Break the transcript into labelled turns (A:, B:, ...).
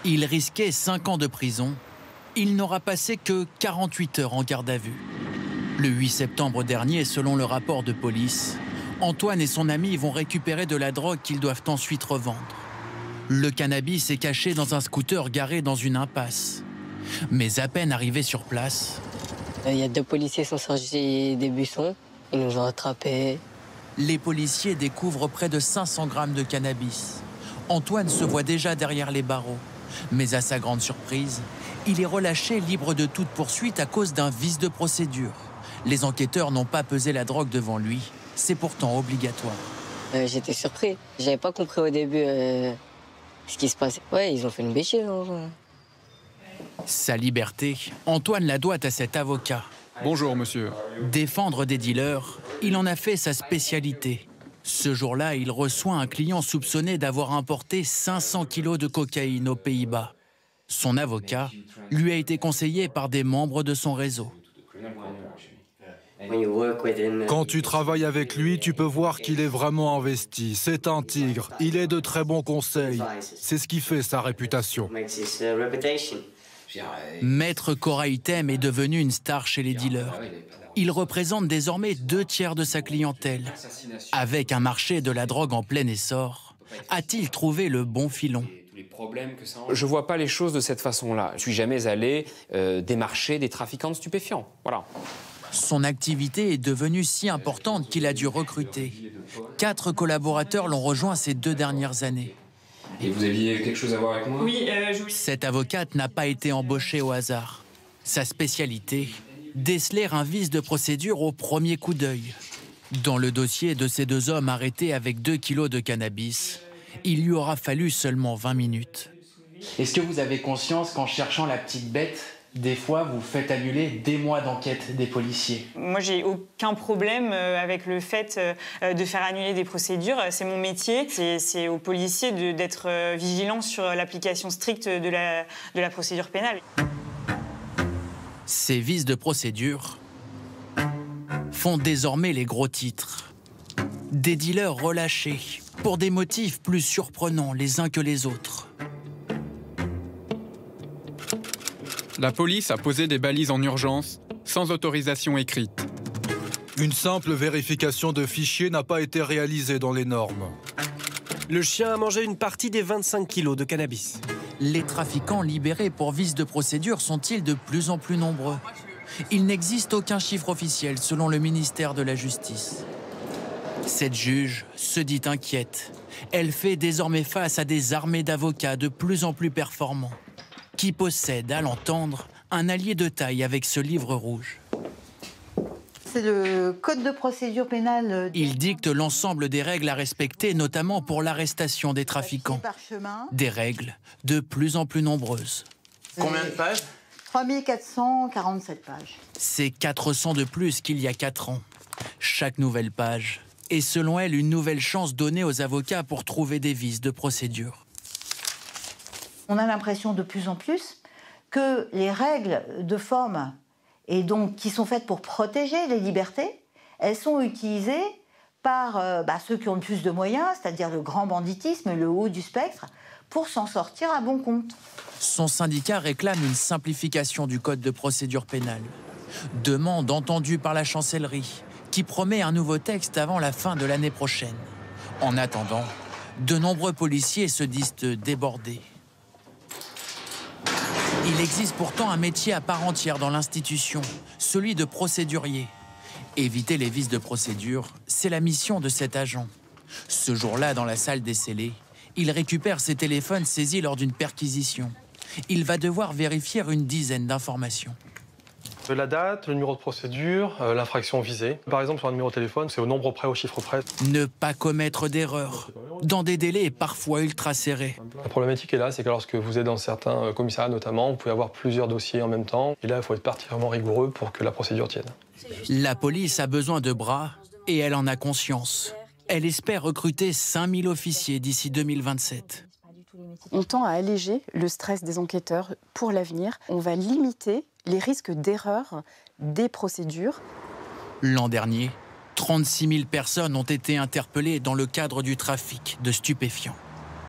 A: Il risquait 5 ans de prison. Il n'aura passé que 48 heures en garde à vue. Le 8 septembre dernier, selon le rapport de police, Antoine et son ami vont récupérer de la drogue qu'ils doivent ensuite revendre. Le cannabis est caché dans un scooter garé dans une impasse. Mais à peine arrivé sur place...
B: Il y a 2 policiers qui sont sortis des buissons. Ils nous ont attrapés.
A: Les policiers découvrent près de 500 grammes de cannabis. Antoine se voit déjà derrière les barreaux. Mais à sa grande surprise, il est relâché libre de toute poursuite à cause d'un vice de procédure. Les enquêteurs n'ont pas pesé la drogue devant lui. C'est pourtant obligatoire.
B: J'étais surpris. J'avais pas compris au début ce qui se passait. Ouais, ils ont fait une bêtise. Hein.
A: Sa liberté, Antoine la doit à cet avocat.
C: Bonjour, monsieur.
A: Défendre des dealers, il en a fait sa spécialité. Ce jour-là, il reçoit un client soupçonné d'avoir importé 500 kilos de cocaïne aux Pays-Bas. Son avocat lui a été conseillé par des membres de son réseau.
D: Quand tu travailles avec lui, tu peux voir qu'il est vraiment investi. C'est un tigre. Il est de très bons conseils. C'est ce qui fait sa réputation.
A: Maître Coraitem est devenu une star chez les dealers. Il représente désormais 2 tiers de sa clientèle. Avec un marché de la drogue en plein essor, a-t-il trouvé le bon filon?
E: Je ne vois pas les choses de cette façon-là. Je ne suis jamais allé démarcher des trafiquants de stupéfiants. Voilà.
A: Son activité est devenue si importante qu'il a dû recruter. 4 collaborateurs l'ont rejoint ces 2 dernières années.
E: Et vous aviez quelque chose à voir avec moi?
F: Oui,
A: Cette avocate n'a pas été embauchée au hasard. Sa spécialité, déceler un vice de procédure au premier coup d'œil. Dans le dossier de ces 2 hommes arrêtés avec 2 kilos de cannabis, il lui aura fallu seulement 20 minutes. Est-ce que vous avez conscience qu'en cherchant la petite bête, des fois, vous faites annuler des mois d'enquête des policiers?
F: Moi, j'ai aucun problème avec le fait de faire annuler des procédures. C'est mon métier. C'est aux policiers d'être vigilants sur l'application stricte de la procédure pénale.
A: Ces vices de procédure font désormais les gros titres. Des dealers relâchés pour des motifs plus surprenants les uns que les autres.
C: La police a posé des balises en urgence, sans autorisation écrite.
D: Une simple vérification de fichier n'a pas été réalisée dans les normes.
G: Le chien a mangé une partie des 25 kilos de cannabis.
A: Les trafiquants libérés pour vice de procédure sont-ils de plus en plus nombreux? Il n'existe aucun chiffre officiel selon le ministère de la Justice. Cette juge se dit inquiète. Elle fait désormais face à des armées d'avocats de plus en plus performants, qui possède, à l'entendre, un allié de taille avec ce livre rouge.
H: C'est le code de procédure pénale.
A: Il dicte l'ensemble des règles à respecter, notamment pour l'arrestation des trafiquants. Des règles de plus en plus nombreuses.
H: Combien de pages? 3447 pages.
A: C'est 400 de plus qu'il y a 4 ans. Chaque nouvelle page est, selon elle, une nouvelle chance donnée aux avocats pour trouver des vices de procédure.
H: On a l'impression de plus en plus que les règles de forme, et donc qui sont faites pour protéger les libertés, elles sont utilisées par ceux qui ont le plus de moyens, c'est-à-dire le grand banditisme, le haut du spectre, pour s'en sortir à bon compte.
A: Son syndicat réclame une simplification du code de procédure pénale. Demande entendue par la chancellerie, qui promet un nouveau texte avant la fin de l'année prochaine. En attendant, de nombreux policiers se disent débordés. Il existe pourtant un métier à part entière dans l'institution, celui de procédurier. Éviter les vices de procédure, c'est la mission de cet agent. Ce jour-là, dans la salle des scellés, il récupère ses téléphones saisis lors d'une perquisition. Il va devoir vérifier une dizaine d'informations.
I: La date, le numéro de procédure, l'infraction visée. Par exemple, sur un numéro de téléphone, c'est au nombre près, au chiffre près.
A: Ne pas commettre d'erreurs, dans des délais parfois ultra serrés.
I: La problématique est là, c'est que lorsque vous êtes dans certains commissariats notamment, vous pouvez avoir plusieurs dossiers en même temps. Et là, il faut être particulièrement rigoureux pour que la procédure tienne.
A: La police a besoin de bras et elle en a conscience. Elle espère recruter 5000 officiers d'ici 2027.
J: On tend à alléger le stress des enquêteurs pour l'avenir. On va limiter les risques d'erreur des procédures.
A: L'an dernier, 36 000 personnes ont été interpellées dans le cadre du trafic de stupéfiants.